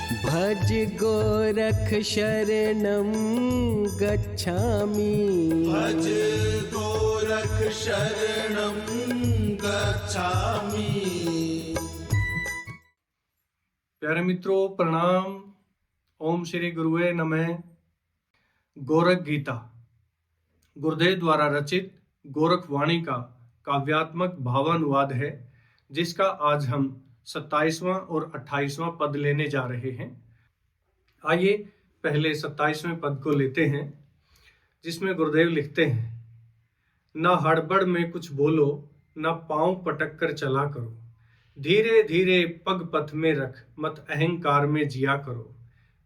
भज गोरख शरणं गच्छामि। भज गोरख शरणं गच्छामि। प्यारे मित्रों प्रणाम। ओम श्री गुरुवे नमः। गोरख गीता गुरुदेव द्वारा रचित गोरख वाणी का काव्यात्मक भावानुवाद है, जिसका आज हम 27वां और 28वां पद लेने जा रहे हैं। आइए पहले 27वें पद को लेते हैं, जिसमें गुरुदेव लिखते हैं, ना हड़बड़ में कुछ बोलो, ना पांव पटक कर चला करो, धीरे धीरे पग पथ में रख, मत अहंकार में जिया करो,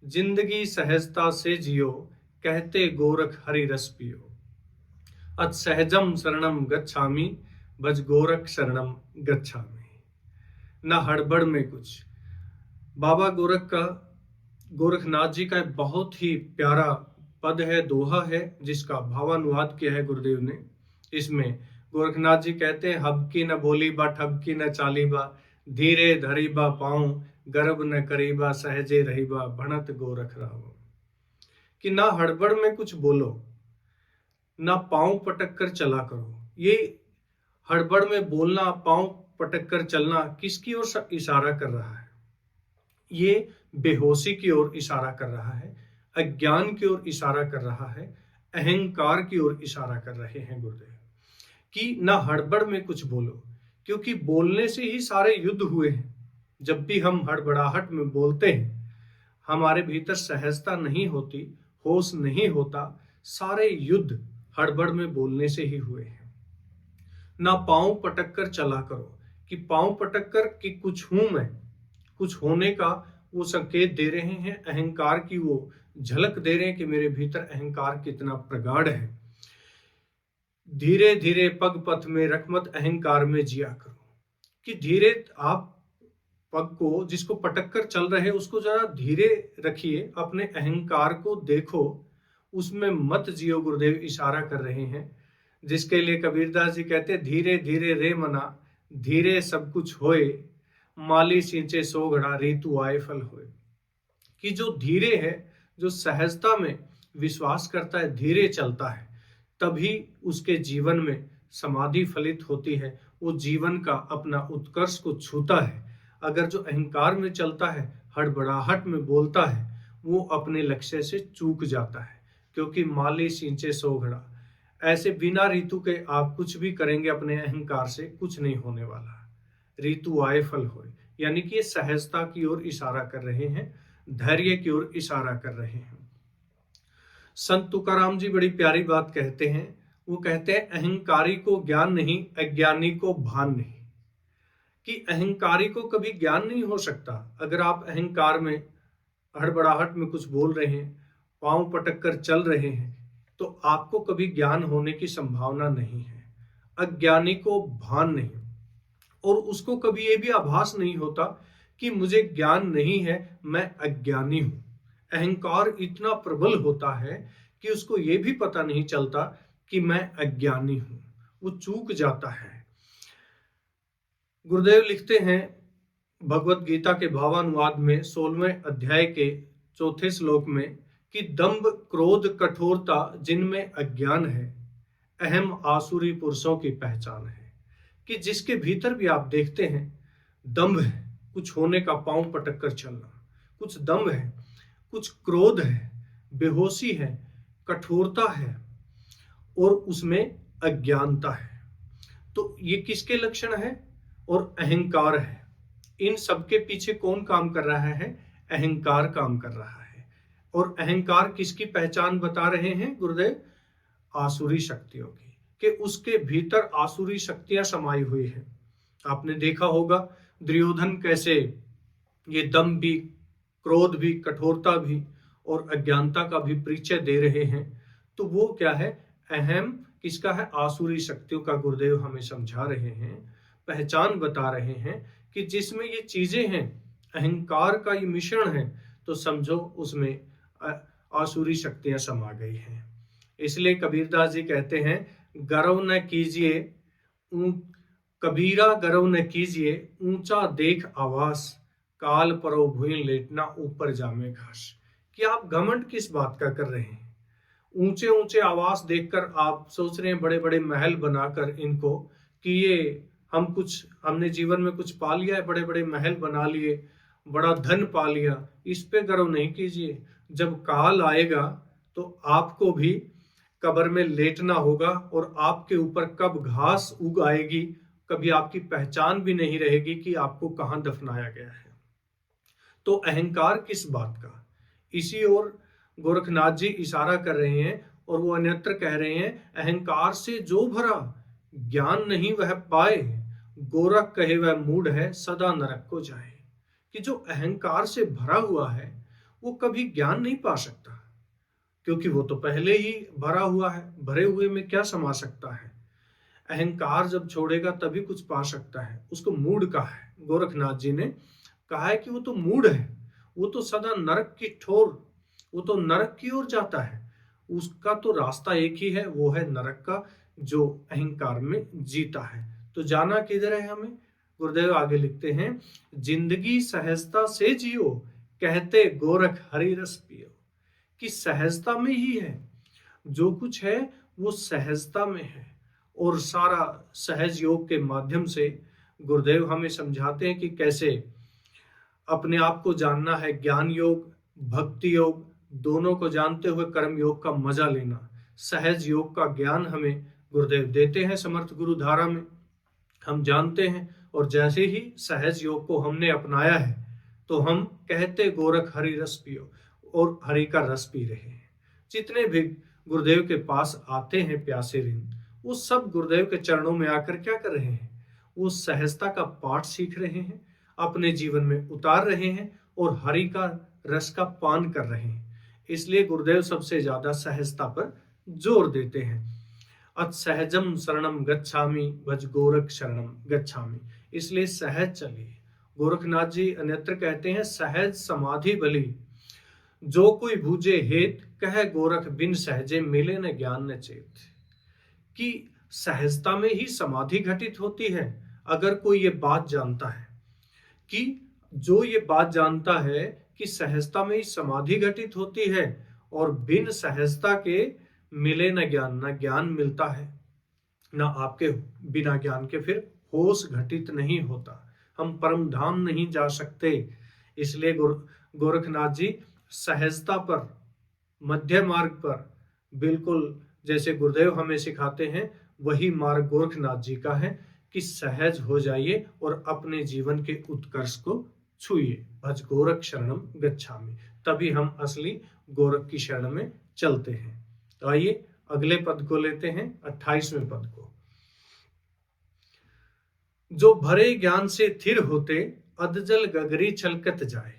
जिंदगी सहजता से जियो, कहते गोरख हरि रस पियो, अत सहजम शरणम गच्छामि, भज गोरख शरणम गच्छामि। ना हड़बड़ में कुछ। बाबा गोरखनाथ जी का एक बहुत ही प्यारा पद है, दोहा है, जिसका भावानुवाद किया है गुरुदेव ने। इसमें गोरखनाथ जी कहते हैं, हबकी न बोली बा, ठबकी न चाली बा, धीरे धरी बा पाऊं, गर्भ न करीबा, सहजे रहीबा, भणत गोरख राव। कि ना हड़बड़ में कुछ बोलो, ना पांव पटक कर चला करो। ये हड़बड़ में बोलना, पांव पटक कर चलना किसकी ओर इशारा कर रहा है? ये बेहोशी की ओर इशारा कर रहा है, अज्ञान की ओर इशारा कर रहा है, अहंकार की ओर इशारा कर रहे हैं गुरुदेव। कि ना हड़बड़ में कुछ बोलो, क्योंकि बोलने से ही सारे युद्ध हुए हैं। जब भी हम हड़बड़ाहट में बोलते हैं, हमारे भीतर सहजता नहीं होती, होश नहीं होता, सारे युद्ध हड़बड़ में बोलने से ही हुए हैं। ना पांव पटक कर चला करो, कि पांव पटक कर कि कुछ हूं मैं, कुछ होने का वो संकेत दे रहे हैं, अहंकार की वो झलक दे रहे हैं कि मेरे भीतर अहंकार कितना प्रगाढ़ है। धीरे धीरे पग पथ में रख, मत अहंकार में जिया करो। कि धीरे आप पग को, जिसको पटक कर चल रहे, उसको जरा धीरे रखिए, अपने अहंकार को देखो, उसमें मत जियो। गुरुदेव इशारा कर रहे हैं, जिसके लिए कबीरदास जी कहते, धीरे धीरे रे मना, धीरे सब कुछ होए, माली सींचे सो घड़ा, ऋतु आए फल होए। कि जो धीरे है, जो सहजता में विश्वास करता है, धीरे चलता है, तभी उसके जीवन में समाधि फलित होती है, वो जीवन का अपना उत्कर्ष को छूता है। अगर जो अहंकार में चलता है, हड़बड़ाहट में बोलता है, वो अपने लक्ष्य से चूक जाता है, क्योंकि माली सींचे सो घड़ा। ऐसे बिना ऋतु के आप कुछ भी करेंगे अपने अहंकार से, कुछ नहीं होने वाला। ऋतु आए फल होए, यानी कि ये सहजता की ओर इशारा कर रहे हैं, धैर्य की ओर इशारा कर रहे हैं। संत तुकाराम जी बड़ी प्यारी बात कहते हैं। वो कहते हैं, अहंकारी को ज्ञान नहीं, अज्ञानी को भान नहीं। कि अहंकारी को कभी ज्ञान नहीं हो सकता। अगर आप अहंकार में, हड़बड़ाहट में कुछ बोल रहे हैं, पांव पटक कर चल रहे हैं, तो आपको कभी ज्ञान होने की संभावना नहीं है। अज्ञानी को भान नहीं, और उसको कभी ये भी आभास नहीं होता कि मुझे ज्ञान नहीं है, मैं अज्ञानी हूं। अहंकार इतना प्रबल होता है कि उसको ये भी पता नहीं चलता कि मैं अज्ञानी हूं, वो चूक जाता है। गुरुदेव लिखते हैं भगवत गीता के भावानुवाद में 16वें अध्याय के 4थे श्लोक में, कि दंभ क्रोध कठोरता जिनमें अज्ञान है, अहम आसुरी पुरुषों की पहचान है। कि जिसके भीतर भी आप देखते हैं दंभ है, कुछ होने का, पांव पटक कर चलना, कुछ दंभ है, कुछ क्रोध है, बेहोशी है, कठोरता है, और उसमें अज्ञानता है, तो ये किसके लक्षण है? और अहंकार है। इन सबके पीछे कौन काम कर रहा है? अहंकार काम कर रहा है। और अहंकार किसकी पहचान बता रहे हैं गुरुदेव? आसुरी शक्तियों की, कि उसके भीतर आसुरी शक्तियां समाई हुई है। आपने देखा होगा दुर्योधन कैसे ये दम भी, क्रोध भी, कठोरता भी और अज्ञानता का भी परिचय दे रहे हैं। तो वो क्या है? अहम किसका है? आसुरी शक्तियों का गुरुदेव हमें समझा रहे हैं, पहचान बता रहे हैं कि जिसमें ये चीजें हैं, अहंकार का ये मिश्रण है, तो समझो उसमें आसुरी शक्तियां समा गई हैं। इसलिए कबीरदास जी कहते हैं, गर्व न कीजिए कबीरा गर्व न कीजिए, ऊंचा देख आवास, काल परो भूइन लेटना ऊपर जामे घास। कि आप घमंड किस बात का कर रहे हैं? ऊंचे ऊंचे आवास देखकर आप सोच रहे हैं बड़े बड़े महल बनाकर इनको कि ये हमने जीवन में कुछ पा लिया है, बड़े बड़े महल बना लिए, बड़ा धन पा लिया। इस पे गर्व नहीं कीजिए। जब काल आएगा तो आपको भी कब्र में लेटना होगा और आपके ऊपर कब घास उग आएगी, कभी आपकी पहचान भी नहीं रहेगी कि आपको कहां दफनाया गया है। तो अहंकार किस बात का? इसी ओर गोरखनाथ जी इशारा कर रहे हैं और वो अन्यत्र कह रहे हैं, अहंकार से जो भरा ज्ञान नहीं वह पाए, गोरख कहे वह मूढ़ है सदा नरक को जाए। कि जो अहंकार से भरा हुआ है वो कभी ज्ञान नहीं पा सकता, क्योंकि वो तो पहले ही भरा हुआ है। भरे हुए में क्या समा सकता है? अहंकार जब छोड़ेगा तभी कुछ पा सकता है। उसको मूढ़ कहा है। गोरखनाथ जी ने कहा है कि वो तो मूढ़ है, वो तो सदा नरक की ठोर, वो तो नरक की ओर जाता है। उसका तो रास्ता एक ही है, वो है नरक का, जो अहंकार में जीता है। तो जाना किधर है हमें? गुरुदेव आगे लिखते हैं, जिंदगी सहजता से जियो, कहते गोरख हरि रस पियो। कि सहजता में ही है, जो कुछ है वो सहजता में है। और सारा सहज योग के माध्यम से गुरुदेव हमें समझाते हैं कि कैसे अपने आप को जानना है। ज्ञान योग, भक्ति योग दोनों को जानते हुए कर्म योग का मजा लेना। सहज योग का ज्ञान हमें गुरुदेव देते हैं समर्थ गुरु धारा में, हम जानते हैं। और जैसे ही सहज योग को हमने अपनाया है तो हम कहते गोरख हरि रस पियो, और हरि का रस पी रहे हैं। जितने भी गुरुदेव के पास आते हैं प्यासे ऋण, वो सब गुरुदेव के चरणों में आकर क्या कर रहे हैं? वो सहजता का पाठ सीख रहे हैं, अपने जीवन में उतार रहे हैं और हरि का रस का पान कर रहे हैं। इसलिए गुरुदेव सबसे ज्यादा सहजता पर जोर देते हैं। अत सहजम शरणम गच्छामि, भज गोरख शरणम गच्छामि। इसलिए सहज चलिए। गोरखनाथ जी अन्यत्र कहते हैं, सहज समाधि बली, जो कोई भूजे हेत, कह गोरख बिन सहजे मिले न ज्ञान न चेत। कि सहजता में ही समाधि घटित होती है। अगर कोई ये बात जानता है, कि जो ये बात जानता है कि सहजता में ही समाधि घटित होती है और बिन सहजता के मिले न ज्ञान, न ज्ञान मिलता है, न आपके बिना ज्ञान के फिर होश घटित नहीं होता, हम परम धाम नहीं जा सकते। इसलिए गोरखनाथ जी सहजता पर, मध्य मार्ग पर, बिल्कुल जैसे गुरुदेव हमें सिखाते हैं वही मार्ग गोरखनाथ जी का है कि सहज हो जाइए और अपने जीवन के उत्कर्ष को छूइए। भज गोरख शरणम गच्छामि। तभी हम असली गोरख की शरण में चलते हैं। तो आइए अगले पद को लेते हैं, 28वें पद को। जो भरे ज्ञान से थिर होते, अधजल गगरी छलकत जाए,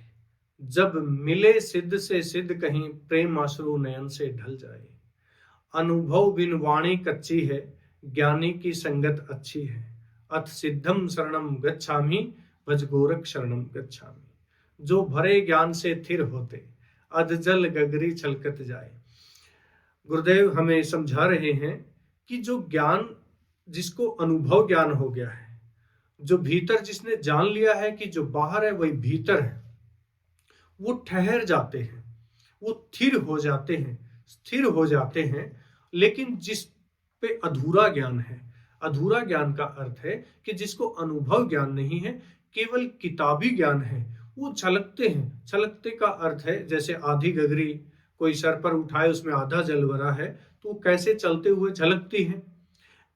जब मिले सिद्ध से सिद्ध कहीं, प्रेम अश्रु नयन से ढल जाए। अनुभव बिन वाणी कच्ची है, ज्ञानी की संगत अच्छी है। अथ सिद्धम शरणम गच्छामि, भज गोरख शरणम गच्छामि। जो भरे ज्ञान से थिर होते, अधजल गगरी छलकत जाए। गुरुदेव हमें समझा रहे हैं कि जो ज्ञान, जिसको अनुभव ज्ञान हो गया है, जो भीतर जिसने जान लिया है कि जो बाहर है वही भीतर है, वो ठहर जाते हैं, वो स्थिर हो जाते हैं, स्थिर हो जाते हैं। लेकिन जिस पे अधूरा ज्ञान है, अधूरा ज्ञान का अर्थ है कि जिसको अनुभव ज्ञान नहीं है, केवल किताबी ज्ञान है, वो छलकते हैं। छलकते का अर्थ है जैसे आधी गगरी कोई सर पर उठाए, उसमें आधा जल भरा है तो कैसे चलते हुए झलकती है।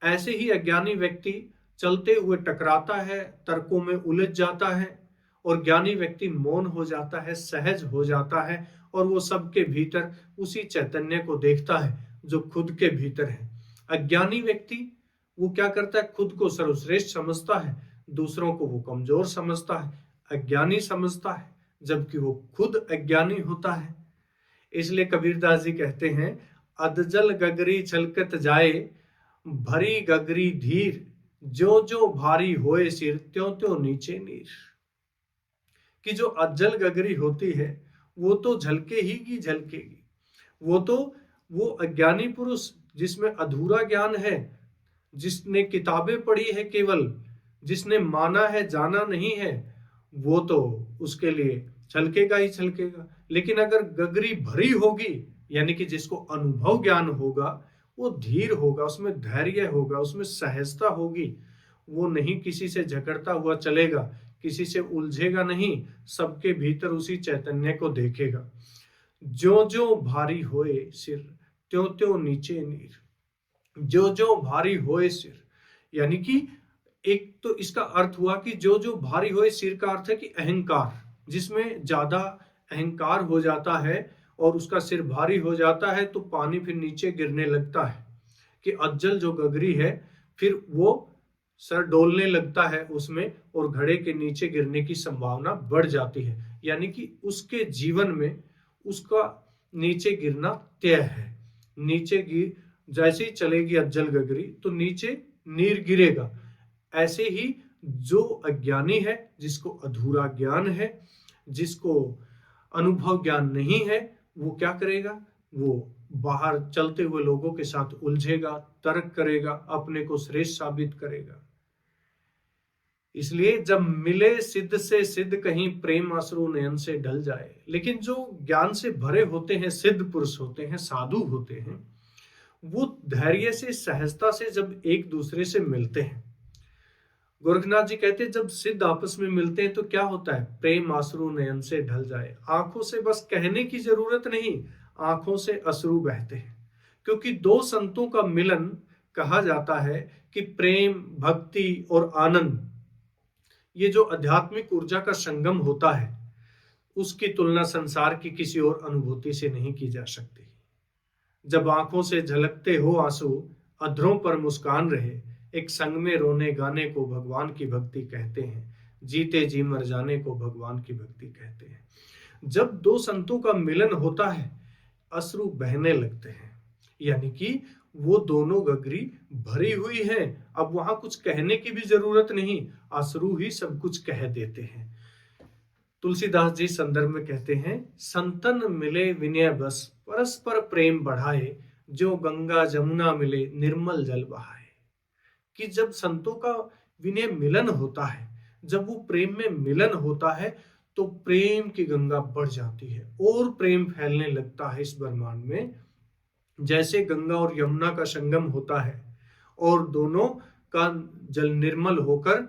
ऐसे ही अज्ञानी व्यक्ति चलते हुए टकराता है, तर्कों में उलझ जाता है, और ज्ञानी व्यक्ति मौन हो जाता है, सहज हो जाता है, और वो सबके भीतर उसी चैतन्य को देखता है जो खुद के भीतर है। अज्ञानी व्यक्ति वो क्या करता है? खुद को सर्वश्रेष्ठ समझता है, दूसरों को वो कमजोर समझता है, अज्ञानी समझता है, जबकि वो खुद अज्ञानी होता है। इसलिए कबीरदास जी कहते हैं, अधजल गगरी छलकत जाए, भरी गगरी धीर, जो जो भारी होए सिर, त्यों त्यों नीचे नीर। कि जो अधजल गगरी होती है वो तो झलके ही की झलकेगी। वो अज्ञानी पुरुष जिसमें अधूरा ज्ञान है, जिसने किताबें पढ़ी है केवल, जिसने माना है जाना नहीं है, वो तो उसके लिए छलकेगा ही छलकेगा। लेकिन अगर गगरी भरी होगी, यानी कि जिसको अनुभव ज्ञान होगा, वो धीर होगा, उसमें धैर्य होगा, उसमें सहजता होगी, वो नहीं किसी से झगड़ता हुआ चलेगा, किसी से उलझेगा नहीं, सबके भीतर उसी चैतन्य को देखेगा। जो जो भारी होए सिर, त्यों त्यों नीचे नीर। जो जो भारी होए सिर, यानी कि एक तो इसका अर्थ हुआ कि जो जो भारी होए, सिर का अर्थ है कि अहंकार, जिसमें ज्यादा अहंकार हो जाता है और उसका सिर भारी हो जाता है तो पानी फिर नीचे गिरने लगता है, कि अज्जल जो गगरी है फिर वो सर डोलने लगता है उसमें और घड़े के नीचे गिरने की संभावना बढ़ जाती है, यानी कि उसके जीवन में उसका नीचे गिरना तय है। नीचे गिर जैसे ही चलेगी अज्जल गगरी तो नीचे नीर गिरेगा। ऐसे ही जो अज्ञानी है, जिसको अधूरा ज्ञान है, जिसको अनुभव ज्ञान नहीं है, वो क्या करेगा? वो बाहर चलते हुए लोगों के साथ उलझेगा, तर्क करेगा, अपने को श्रेष्ठ साबित करेगा। इसलिए जब मिले सिद्ध से सिद्ध, कहीं प्रेम अश्रु नयन से ढल जाए। लेकिन जो ज्ञान से भरे होते हैं, सिद्ध पुरुष होते हैं, साधु होते हैं, वो धैर्य से, सहजता से जब एक दूसरे से मिलते हैं, गोरखनाथ जी कहते हैं जब सिद्ध आपस में मिलते हैं तो क्या होता है? प्रेम अश्रु नयन से ढल जाए। आंखों से बस कहने की जरूरत नहीं, आंखों से अश्रु बहते हैं। क्योंकि दो संतों का मिलन कहा जाता है कि प्रेम, भक्ति और आनंद, ये जो आध्यात्मिक ऊर्जा का संगम होता है, उसकी तुलना संसार की किसी और अनुभूति से नहीं की जा सकती। जब आंखों से झलकते हो आंसू, अधरों पर मुस्कान रहे, एक संग में रोने गाने को भगवान की भक्ति कहते हैं, जीते जी मर जाने को भगवान की भक्ति कहते हैं। जब दो संतों का मिलन होता है, अश्रु बहने लगते हैं, यानी कि वो दोनों गगरी भरी हुई है। अब वहां कुछ कहने की भी जरूरत नहीं, अश्रु ही सब कुछ कह देते हैं। तुलसीदास जी संदर्भ में कहते हैं, संतन मिले विनय बस, परस्पर प्रेम बढ़ाए, जो गंगा जमुना मिले निर्मल जल बहाए। कि जब संतों का विनय मिलन होता है, जब वो प्रेम में मिलन होता है, तो प्रेम की गंगा बढ़ जाती है और प्रेम फैलने लगता है इस ब्रह्मांड में। जैसे गंगा और यमुना का संगम होता है और दोनों का जल निर्मल होकर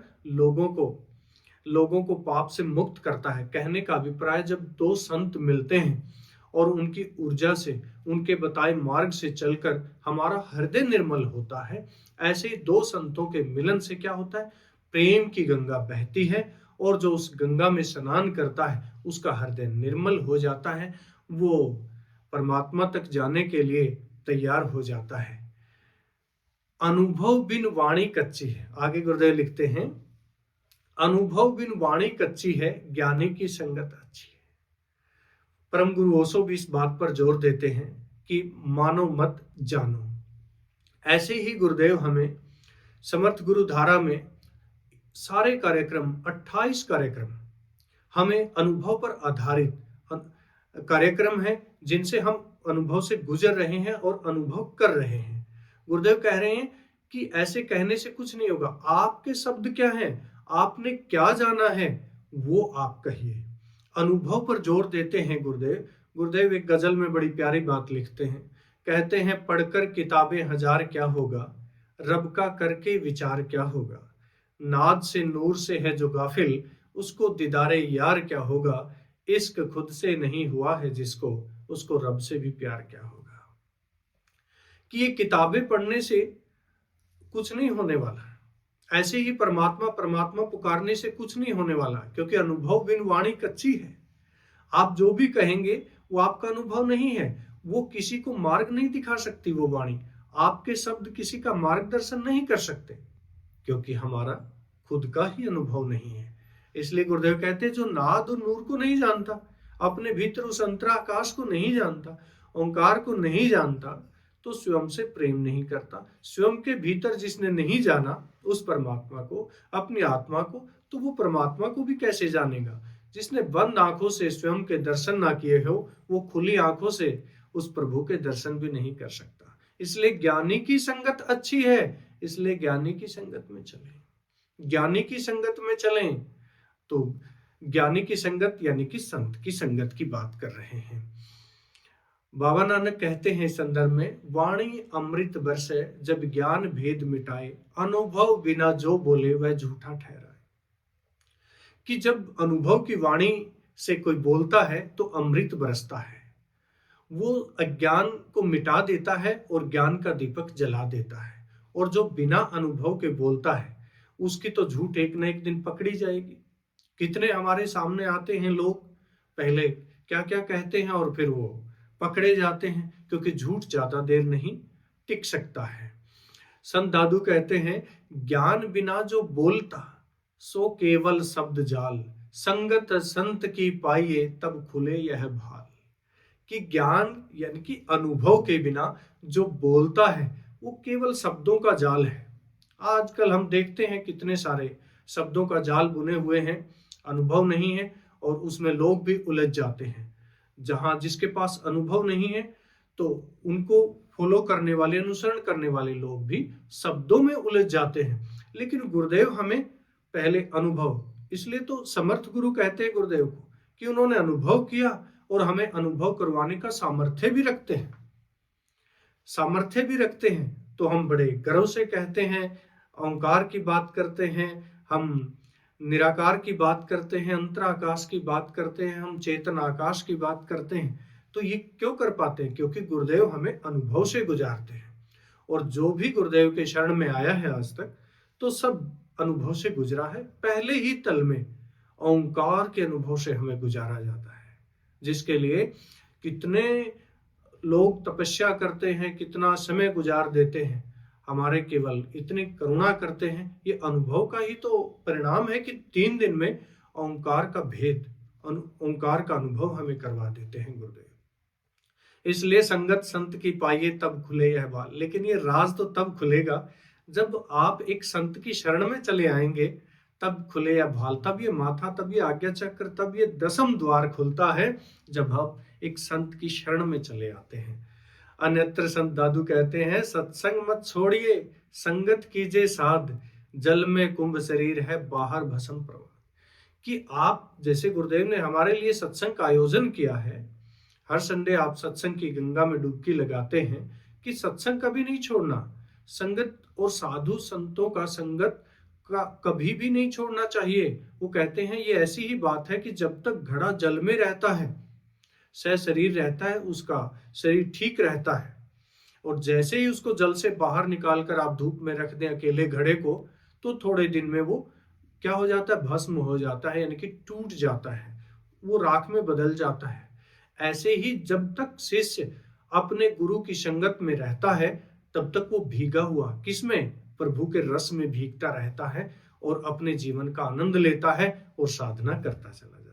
लोगों को पाप से मुक्त करता है। कहने का अभिप्राय, जब दो संत मिलते हैं और उनकी ऊर्जा से, उनके बताए मार्ग से चलकर हमारा हृदय निर्मल होता है, ऐसे ही दो संतों के मिलन से क्या होता है? प्रेम की गंगा बहती है और जो उस गंगा में स्नान करता है उसका हृदय निर्मल हो जाता है, वो परमात्मा तक जाने के लिए तैयार हो जाता है। अनुभव बिन वाणी कच्ची है। आगे गुरुदेव लिखते हैं, अनुभव बिन वाणी कच्ची है, ज्ञानी की संगत अच्छी है। परम गुरु ओशो भी इस बात पर जोर देते हैं कि मानो मत जानो। ऐसे ही गुरुदेव हमें समर्थ गुरु धारा में सारे कार्यक्रम, 28 कार्यक्रम हमें अनुभव पर आधारित कार्यक्रम है, जिनसे हम अनुभव से गुजर रहे हैं और अनुभव कर रहे हैं। गुरुदेव कह रहे हैं कि ऐसे कहने से कुछ नहीं होगा। आपके शब्द क्या हैं, आपने क्या जाना है, वो आप कहिए। अनुभव पर जोर देते हैं गुरुदेव एक गजल में बड़ी प्यारी बात लिखते हैं। कहते हैं, पढ़कर किताबें हजार क्या होगा, रब का करके विचार क्या होगा। नाद से नूर से है जो गाफिल, उसको दीदारे यार क्या होगा। इश्क खुद से नहीं हुआ है जिसको, उसको रब से भी प्यार क्या होगा। कि ये किताबें पढ़ने से कुछ नहीं होने वाला, ऐसे ही परमात्मा पुकारने से कुछ नहीं होने वाला, क्योंकि अनुभव बिन वाणी कच्ची है। आप जो भी कहेंगे वो आपका अनुभव नहीं है, वो किसी को मार्ग नहीं दिखा सकती वो वाणी। आपके शब्द किसी का मार्गदर्शन नहीं कर सकते, क्योंकि हमारा खुद का ही अनुभव नहीं है। इसलिए गुरुदेव कहते हैं, जो नाद और नूर को नहीं जानता, अपने भीतर उस अंतराकाश को नहीं जानता, ओंकार को नहीं जानता, तो स्वयं से प्रेम नहीं करता। स्वयं के भीतर जिसने नहीं जाना उस परमात्मा को, अपनी आत्मा को, तो वो परमात्मा को भी कैसे जानेगा। जिसने बंद आंखों से स्वयं के दर्शन ना किए हो, वो खुली आंखों से उस प्रभु के दर्शन भी नहीं कर सकता। इसलिए ज्ञानी की संगत अच्छी है, इसलिए ज्ञानी की संगत में चलें। ज्ञानी की संगत में चलें तो ज्ञानी की संगत यानी कि संत की संगत की बात कर रहे हैं। बाबा नानक कहते हैं इस संदर्भ में, वाणी अमृत बरसे जब ज्ञान भेद मिटाए, अनुभव बिना जो बोले वह झूठा ठहराए। कि जब अनुभव की वाणी से कोई बोलता है तो अमृत बरसता है, वो अज्ञान को मिटा देता है और ज्ञान का दीपक जला देता है। और जो बिना अनुभव के बोलता है उसकी तो झूठ एक न एक दिन पकड़ी जाएगी। कितने हमारे सामने आते हैं लोग, पहले क्या क्या कहते हैं और फिर वो पकड़े जाते हैं, क्योंकि झूठ ज्यादा देर नहीं टिक सकता है। संत दादू कहते हैं, ज्ञान बिना जो बोलता सो केवल शब्द जाल, संगत संत की पाइए तब खुले यह भाल। कि ज्ञान यानी कि अनुभव के बिना जो बोलता है वो केवल शब्दों का जाल है। आजकल हम देखते हैं कितने सारे शब्दों का जाल बुने हुए हैं, अनुभव नहीं है और उसमें लोग भी उलझ जाते हैं। जहां जिसके पास अनुभव नहीं है तो उनको फॉलो करने वाले, अनुसरण करने वाले लोग भी शब्दों में उलझ जाते हैं। लेकिन गुरुदेव हमें पहले अनुभव, इसलिए तो समर्थ गुरु कहते हैं गुरुदेव को कि उन्होंने अनुभव किया और हमें अनुभव करवाने का सामर्थ्य भी रखते हैं। सामर्थ्य भी रखते हैं तो हम बड़े गर्व से कहते हैं, ओंकार की बात करते हैं, हम निराकार की बात करते हैं, अंतराकाश की बात करते हैं, हम चेतन आकाश की बात करते हैं। तो ये क्यों कर पाते हैं? क्योंकि गुरुदेव हमें अनुभव से गुजारते हैं। और जो भी गुरुदेव के शरण में आया है आज तक, तो सब अनुभव से गुजरा है। पहले ही तल में ओंकार के अनुभव से हमें गुजारा जाता है, जिसके लिए कितने लोग तपस्या करते हैं, कितना समय गुजार देते हैं, हमारे केवल इतनी करुणा करते हैं। ये अनुभव का ही तो परिणाम है कि 3 दिन में ओंकार का भेद, ओंकार का अनुभव हमें करवा देते हैं गुरुदेव। इसलिए संगत संत की पाइए तब खुले यह बाल। लेकिन ये राज तो तब खुलेगा जब आप एक संत की शरण में चले आएंगे, तब खुले यह भाल, तब ये माथा, तब ये आज्ञा चक्र, तब ये 10वां द्वार खुलता है जब आप एक संत की शरण में चले आते हैं। अन्यत्र संत दादू कहते हैं, सत्संग मत छोड़िए संगत कीजिए साध, जल में कुंभ शरीर है बाहर भस्म प्रवाह। कि आप जैसे गुरुदेव ने हमारे लिए सत्संग का आयोजन किया है, हर संडे आप सत्संग की गंगा में डुबकी लगाते हैं, कि सत्संग कभी नहीं छोड़ना, संगत और साधु संतों का संगत का कभी भी नहीं छोड़ना चाहिए। वो कहते हैं ये ऐसी ही बात है कि जब तक घड़ा जल में रहता है, सह शरीर रहता है, उसका शरीर ठीक रहता है। और जैसे ही उसको जल से बाहर निकालकर आप धूप में रख दें अकेले घड़े को, तो थोड़े दिन में वो क्या हो जाता है? भस्म हो जाता है, यानी कि टूट जाता है, वो राख में बदल जाता है। ऐसे ही जब तक शिष्य अपने गुरु की संगत में रहता है, तब तक वो भीगा हुआ, किसमें? प्रभु के रस में भीगता रहता है और अपने जीवन का आनंद लेता है और साधना करता चला जाता है।